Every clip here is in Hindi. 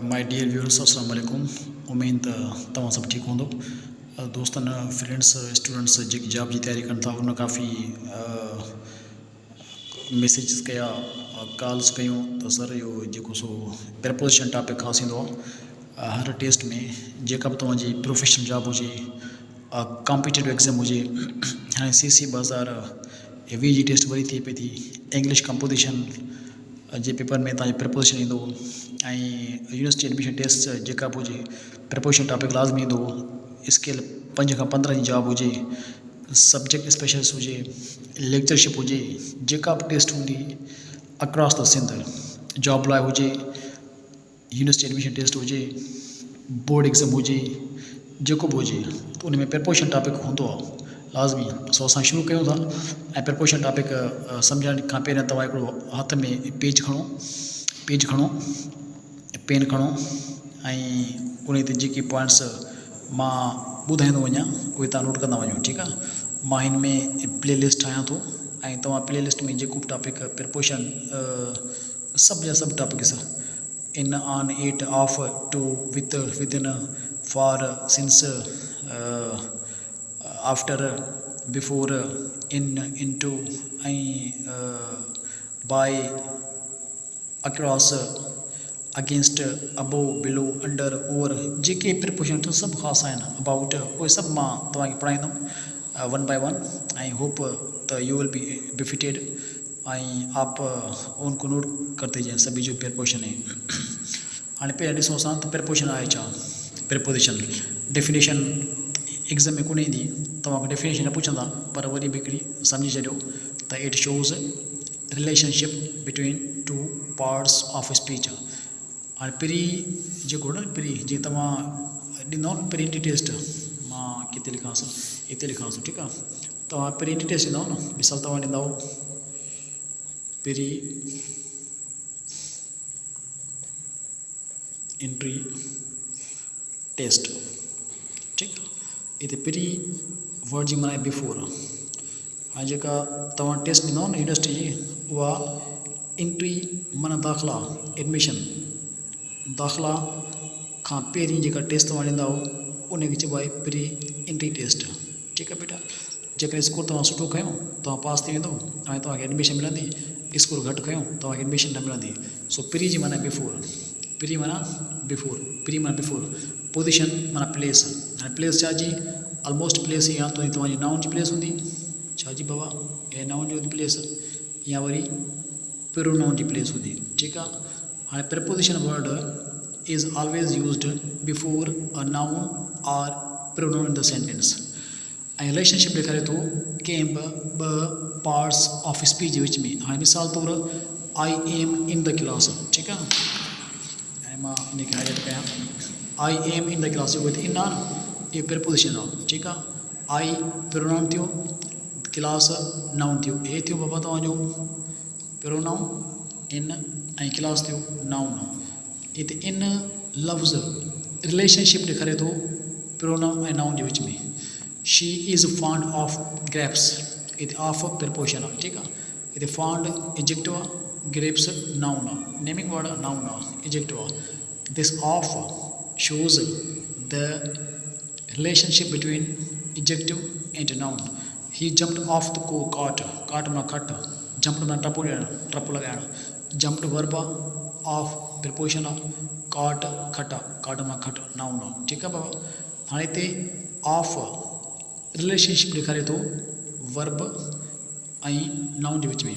माय डियर व्यूअर्स अस्सलाम वालेकुम। उम्मीद तमाम सब ठीक होंदो। दोस्तन फ्रेंड्स स्टूडेंट्स जो जॉब की तैयारी करन था उन काफ़ी मैसेज कया कॉल्स कयूं तो सर यो जो सो प्रपोजिशन टॉपिक ख़ास इंदो हर टेस्ट में जेका भी तव्हांजी प्रोफेशनल जॉब हुजे कॉम्पिटिटिव एग्ज़ाम हुजे हाँ CC 2020 जी टेस्ट वरी थी पे थी इंग्लिश कंपोजिशन जे पेपर में तव्हांजो प्रपोजिशन इंदो यूनिवर्सिटी एडमिशन टेस्ट जेका भी हुजे प्रपोजिशन टॉपिक लाज़मी इंदो। स्केल 5 खां 15 जी जॉब हुजे सब्जेक्ट स्पेशलिस्ट हुजे लेक्चरशिप हुजे जेका भी टेस्ट हुंदी अक्रॉस द सिंध जॉब लाइ हुजे यूनिवर्सिटी एडमिशन टेस्ट हुजे बोर्ड एग्ज़ाम हुजे जेको भी हुजे तो उन में प्रपोजिशन टॉपिक होंदो लाज़मी। सो असां शुरू कयूं था ऐं प्रपोजिशन टॉपिक सम्झण खां पहिरियों तव्हां हिकिड़ो हथ में पेज खणो पेन खणो ऐं उन ते जेके पॉइंट्स मां ॿुधाईंदो वञा उहे तव्हां नोट कंदा वञो ठीकु आहे। मां हिन में प्ले लिस्ट ठाहियां थो ऐं तव्हां प्ले लिस्ट में जेको बि टॉपिक प्रपोजिशन सभु जा सभु topics in on at of to with within for since after before into ऐं by across against above below under over जेके प्रपोजिशन सभु ख़ासि आहिनि अबाउट उहे सभु मां तव्हांखे पढ़ाईंदुमि one by one I hope त यू विल बी बेनिफिटेड ऐं आप उनको नोट करते जाएं सभी जो प्रपोजिशन है। हाँ पहिरियों ॾिसूं असां त प्रपोजिशन आहे छा प्रपोजिशन डेफिनेशन एग्ज़ाम में कोन ईंदी तव्हांखे डेफिनेशन न पुछंदा पर वरी बि हिकिड़ी सम्झी छॾियो त it shows relationship between two parts of speech. हाँ पहिरीं जेको न पहिरीं जीअं तव्हां ॾींदव न पहिरीं टेस्ट मां किथे लिखांसि हिते लिखांसि ठीकु आहे तव्हां पहिरीं टेस्ट ॾींदव न मिसाल तव्हां ॾींदव पहिरीं एंट्री टेस्ट ठीकु हिते पहिरीं वर्ड जी माना बिफोर हाँ जेका तव्हां टेस्ट ॾींदव न यूनिवर्सिटी जी उहा एंट्री माना दाख़िला एडमिशन दाख़िला खां पहिरीं जेका टेस्ट तव्हां ॾींदा उनखे चइबो आहे प्री एंट्री टेस्ट ठीकु आहे बेटा। जेकॾहिं स्कोर तव्हां सुठो खयों तव्हां पास थी वेंदो ऐं तव्हांखे एडमिशन मिलंदी स्कोर घटि खयों तव्हांखे एडमिशन न मिलंदी। सो प्री जी माना बिफोर प्री माना बिफोर पोजीशन माना प्लेस हाणे प्लेस छा जी ऑलमोस्ट प्लेस या तो तव्हांजी नाउन जी प्लेस हूंदी छा जी बाबा हे नाउन जी प्लेस या वरी प्रोनाउन जी प्लेस हूंदी ठीकु आहे। हाँ preposition word is always used before a noun or pronoun in the sentence ऐं रिलेशनशिप ॾेखारे थो कंहिं ॿ पार्ट्स ऑफ स्पीच विच में। हाणे मिसाल तौरु I am in the class ठीकु आहे ऐं मां इनखे हाईलाइट कयां I am in the class जेको हिते इन आहे न इहो प्रपोजिशन आहे ठीकु आहे। आई प्रोनाउन थियो क्लास नाउन थियो हे थियो बाबा तव्हांजो प्रोनाउन इन ऐं क्लास थियो नाउन। हिते इन लफ़्ज़ रिलेशनशिप ॾेखारे थो प्रोनाउन ऐं नाउन जे विच में। She is fond of grapes हिते ऑफ प्रपोजिशन आहे ठीकु आहे। हिते फॉन्ड एडजेक्टिव आहे ग्रेप्स नाउन आहे नेमिंग वर्ड आहे नाउन आहे एडजेक्टिव आहे। This of shows the relationship between adjective and noun. He jumped of the काट माना खट जम्प्ड माना टप लॻाइणु जम्प्ड वर्ब आहे ऑफ प्रपोजिशन आहे काट मां खट नाउन आहे ठीकु आहे बाबा। हाणे हिते ऑफ रिलेशनशिप ॾेखारे थो वर्ब ऐं नाउन जे विच में।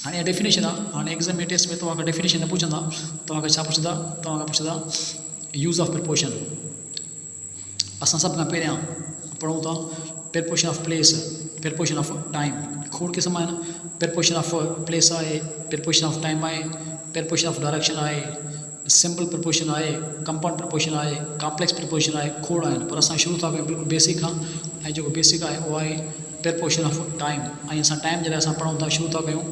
हाणे डेफिनेशन आहे हाणे एग्ज़ाम में टेस्ट में तव्हांखे डेफिनेशन न पुछंदा तव्हांखे छा पुछंदा तव्हांखां पुछंदा यूज़ ऑफ प्रपोजिशन। असां सभ खां पहिरियां पढ़ूं था preposition of place preposition of time खोड़ क़िस्म आहिनि प्रपोजिशन ऑफ प्लेस आहे प्रपोजिशन ऑफ टाइम आहे प्रपोजिशन ऑफ डायरेक्शन आहे सिंपल प्रपोजिशन आहे कंपाउंड प्रपोजिशन आहे कॉम्प्लेक्स प्रपोजिशन आहे खोड़ आहिनि पर असां शुरू था कयूं बिल्कुलु बेसिक खां ऐं जेको बेसिक आहे उहो आहे प्रपोजिशन ऑफ टाइम ऐं असां टाइम जे लाइ असां पढ़ूं था शुरू था कयूं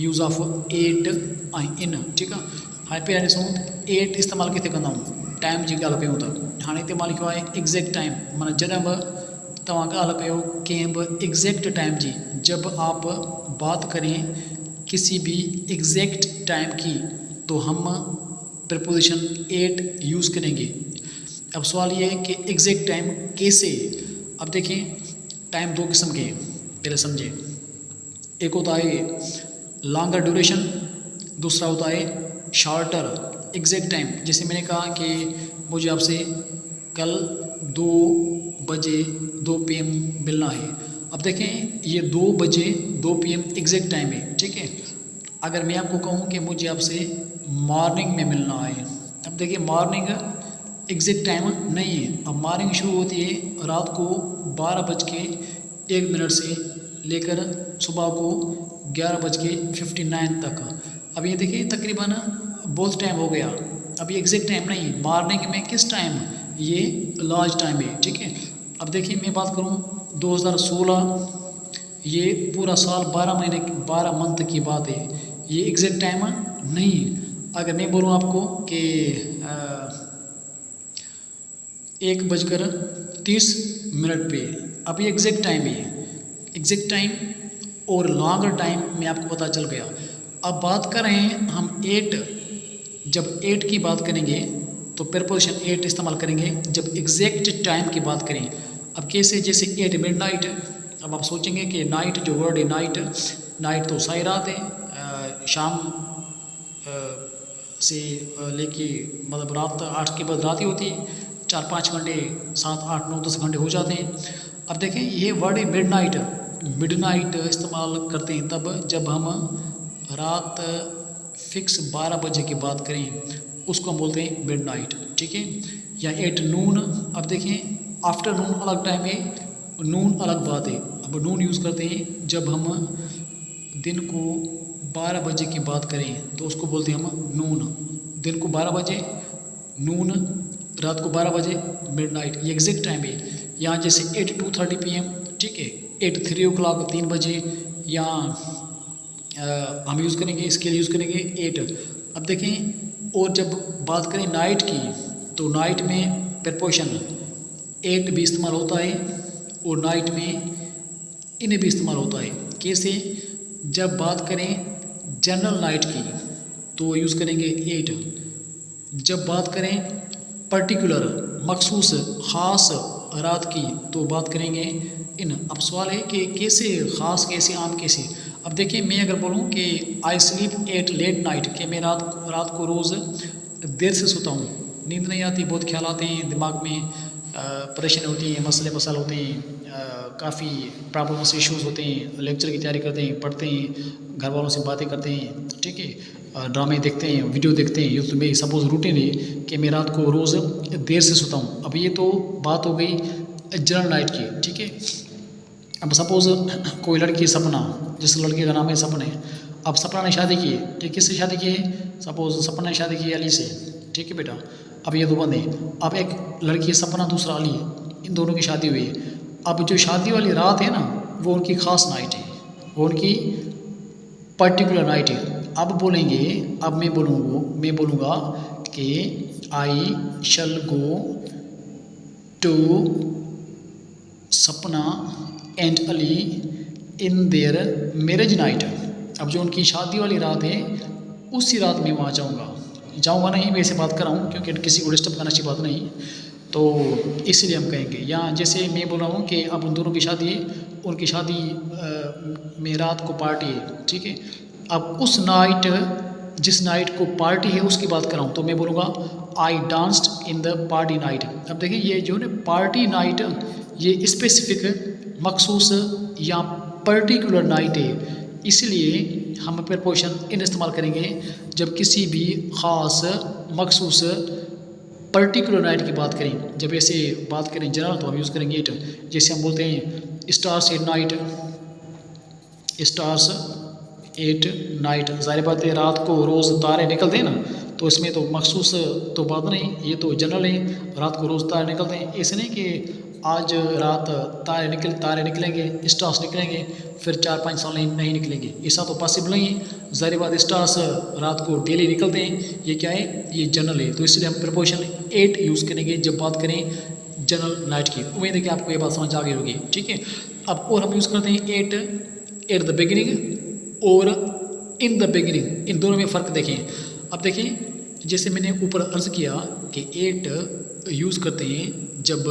यूज़ ऑफ एट ऐं इन ठीकु आहे। हाणे पहिरियों ॾिसूं एट इस्तेमालु किथे कंदा आहियूं टाइम जी ॻाल्हि कयूं था हाणे हिते मां लिखियो आहे एग्ज़ैक्ट टाइम माना जॾहिं बि तव्हां ॻाल्हि कयो कंहिं बि एग्ज़ैक्ट टाइम जी जब आप बात करें किसी भी एग्जैक्ट टाइम की तो हम प्रपोजिशन एट यूज़ करेंगे। अब सवाल ये है कि एग्जैक्ट टाइम कैसे। अब देखें टाइम दो किस्म के पहले समझें। एक होता है लॉन्गर ड्यूरेशन, दूसरा होता है शॉर्टर एग्जैक्ट टाइम। जैसे मैंने कहा कि मुझे आपसे कल 2 बजे 2 PM मिलना है। अब देखें ये 2 बजे 2 PM एग्जैक्ट टाइम है, ठीक है। अगर मैं आपको कहूँ कि मुझे आपसे मॉर्निंग में मिलना है, अब देखिए मॉर्निंग एग्जैक्ट टाइम नहीं है। अब मॉर्निंग शुरू होती है रात को 12:01 से लेकर सुबह को 11:59 तक। अब ये देखिए तकरीबन बहुत टाइम हो गया। अब ये एग्जैक्ट टाइम नहीं, मॉर्निंग में किस टाइम, ये लार्ज टाइम है, ठीक है। अब देखिए मैं बात करूँ 2016, ये पूरा साल 12 महीने 12 मंथ की बात है, ये एग्जैक्ट टाइम नहीं। अगर मैं बोलूँ आपको कि 1:30 पे, अब ये एग्जैक्ट टाइम है। एग्जैक्ट टाइम और लॉन्गर टाइम में आपको पता चल गया। अब बात करें हम 8, जब 8 की बात करेंगे तो प्रपोजिशन 8 इस्तेमाल करेंगे जब एग्जैक्ट टाइम की बात करें। अब कैसे, जैसे 8 मिडनाइट। अब आप सोचेंगे कि नाइट जो वर्ड है नाइट, नाइट तो सारी रात है, शाम से लेके मतलब रात 8 के बाद रात ही होती है, 4-5 घंटे 7, 8, 9, 10 घंटे हो जाते हैं। अब देखें ये वर्ड है मिडनाइट। मिडनाइट इस्तेमाल करते हैं तब जब हम रात फिक्स 12 बजे की बात करें, उसको हम बोलते हैं मिडनाइट, ठीक है। या 8 नून। अब देखें आफ्टरनून अलग टाइम है, नून अलग बात है। अब नून यूज़ करते हैं जब हम दिन को 12 बजे की बात करें तो उसको बोलते हैं हम नून। दिन को 12 बजे नून, रात को 12 बजे मिडनाइट, ये एग्जैक्ट टाइम है। यहाँ जैसे 8 to 30 PM, ठीक है। 8 3 o'clock 3 बजे, या हम यूज़ करेंगे इसके लिए यूज़ करेंगे 8। अब देखें और जब बात करें नाइट की तो नाइट में प्रपोजिशन 8 भी इस्तेमाल होता है और नाइट में इन भी इस्तेमाल होता है। कैसे, जब बात करें जनरल नाइट की तो यूज़ करेंगे 8। जब बात करें पर्टिकुलर मखसूस ख़ास रात की तो बात करेंगे इन। अब सवाल है कि कैसे ख़ास, कैसे आम, कैसे। अब देखिए मैं अगर बोलूँ कि I sleep at late night, कि मैं रात को रोज़ देर से सोता हूँ, नींद नहीं आती, बहुत ख्याल आते हैं दिमाग में, परेशानी होती है, मसले मसाल होते हैं, काफ़ी प्रॉब्लम्स इश्यूज़ होते हैं, लेक्चर की तैयारी करते हैं, पढ़ते हैं, घर वालों से बातें करते हैं, ठीक है, ड्रामे देखते हैं, वीडियो देखते हैं। यूँ तो मेरी सपोज रूटीन है कि मैं रात को रोज़ देर से सोता हूँ। अब ये तो बात हो गई जनरल नाइट की, ठीक है। अब सपोज़ कोई लड़की सपना, जिस लड़के का नाम है सपने, अब सपना ने शादी की है, ठीक, किससे शादी की है, सपोज सपना ने शादी की अली से, ठीक है बेटा। अब ये दो बंदे, अब एक लड़की सपना, दूसरा अली, इन दोनों की शादी हुई है। अब जो शादी वाली रात है ना, वो उनकी ख़ास नाइट है, वो उनकी पर्टिकुलर नाइट है। अब बोलेंगे, अब मैं बोलूँगा कि आई शल गो टू सपना and Ali in their marriage night. अब जो उनकी शादी वाली रात है उसी रात में वहाँ जाऊँगा नहीं, वैसे बात कर रहा हूँ क्योंकि किसी को डिस्टर्ब करना अच्छी बात नहीं, तो इसीलिए हम कहेंगे। या जैसे मैं बोल रहा हूँ कि अब उन दोनों की शादी है, उनकी शादी में रात को पार्टी है, ठीक है। अब उस नाइट, जिस नाइट को पार्टी है उसकी बात कर रहा हूँ, तो मैं बोलूँगा I danced in the party night. अब देखिए ये जो है पार्टी नाइट, ये स्पेसिफिक मखसूस या पर्टिकुलर नाइट है, इसलिए हम प्रपोजिशन इन इस्तेमाल करेंगे जब किसी भी ख़ास मखसूस पर्टिकुलर नाइट की बात करें। जब ऐसे बात करें जनरल तो हम यूज़ करेंगे इट। जैसे हम बोलते हैं stars at night, stars at night, ज़ाहिर बात है रात को रोज़ तारे निकलते हैं ना, तो इसमें तो मखसूस तो बात नहीं, ये तो जनरल है, रात को रोज़ तारे निकलते हैं। ऐसे नहीं कि आज रात तारे निकलेंगे, स्टार्स निकलेंगे, फिर 4-5 साल नहीं निकलेंगे, ऐसा तो पॉसिबल नहीं है। ज़ाहिर बात स्टार्स रात को डेली निकलते हैं, ये क्या है, ये जनरल है, तो इसलिए हम प्रपोजिशन 8 यूज़ करेंगे जब बात करें जनरल नाइट की। उम्मीद है कि आपको ये बात समझ आ गई होगी, ठीक है। अब और हम यूज़ करते हैं 8 एट द बिगिनिंग और इन द बिगिनिंग, इन दोनों में फ़र्क देखें। अब देखें जैसे मैंने ऊपर अर्ज़ किया कि 8 यूज़ करते हैं जब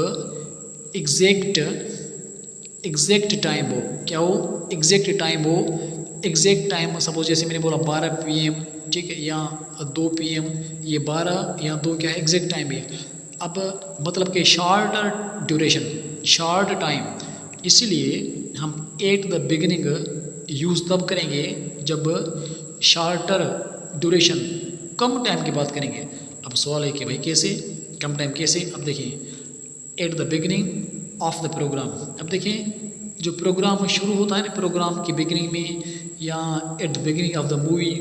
एग्जैक्ट टाइम हो। क्या हो? एग्जैक्ट टाइम हो। एग्जैक्ट टाइम सपोज जैसे मैंने बोला 12 PM, ठीक है, या 2 PM, ये 12 या 2 क्या है, एग्जैक्ट टाइम है। अब मतलब कि शॉर्टर ड्यूरेशन, शॉर्ट टाइम, इसीलिए हम एट द बिगिनिंग यूज़ तब करेंगे जब शॉर्टर ड्यूरेशन, कम टाइम की बात करेंगे। अब सवाल है कि भाई कैसे, कम टाइम कैसे? अब देखिए at the beginning of the program. अब देखिए जो प्रोग्राम शुरू होता है ना, प्रोग्राम की बिगिनिंग में या eight the beginning of the movie,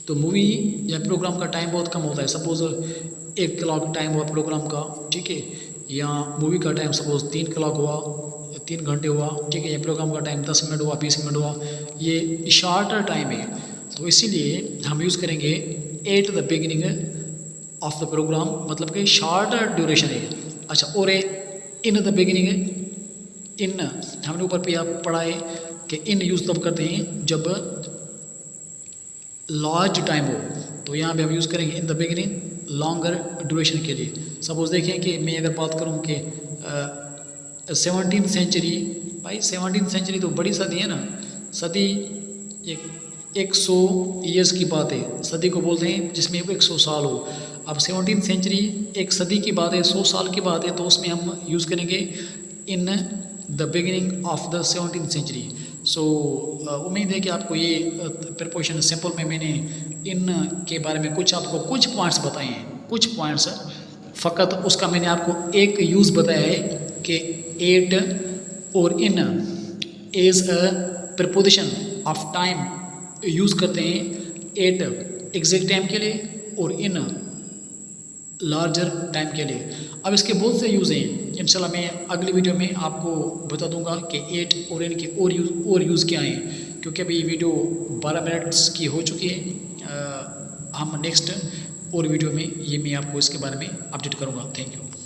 तो मूवी या प्रोग्राम का टाइम बहुत कम होता है। सपोज 1 क्लॉक टाइम हुआ प्रोग्राम का, ठीक है, या मूवी का टाइम सपोज 3 क्लॉक हुआ, 3 घंटे हुआ, ठीक है, या प्रोग्राम का टाइम 10 मिनट हुआ, 20 मिनट हुआ, ये शॉर्टर टाइम है। तो इसीलिए हम यूज़ करेंगे at the beginning of the program, मतलब कि शॉर्टर ड्यूरेशन है। अच्छा, और इन द बिगिनिंग, इन हमने ऊपर पे आप पढ़ा है कि इन यूज़ तब करते हैं जब लार्ज टाइम हो। तो यहाँ पे हम यूज़ करेंगे in the beginning longer duration के लिए। सपोज देखें कि मैं अगर बात करूँ कि 17th सेंचुरी, भाई 17th सेंचुरी तो बड़ी सदी है ना, सदी 100 ईयर्स की बात है। सदी को बोलते हैं जिसमें 100 साल हो। अब 17th सेंचुरी एक सदी की बात है, 100 साल की बात है, तो उसमें हम यूज़ करेंगे in the beginning of the 17th century. So उम्मीद है कि आपको ये प्रिपोजिशन सिंपल में मैंने इन के बारे में आपको कुछ पॉइंट्स बताए हैं, कुछ पॉइंट्स फ़कत उसका मैंने आपको एक यूज़ बताया है कि एट और in as a preposition of time use करते हैं एट एग्जैक्ट टाइम के लिए और इन लार्जर टाइम के लिए। अब इसके बहुत से यूज़ हैं, इंशाल्लाह मैं अगली वीडियो में आपको बता दूंगा कि एट और इन के और यूज़ क्या हैं, क्योंकि अभी वीडियो 12 मिनट्स की हो चुकी है। हम नेक्स्ट और वीडियो में ये मैं आपको इसके बारे में अपडेट करूंगा। Thank you.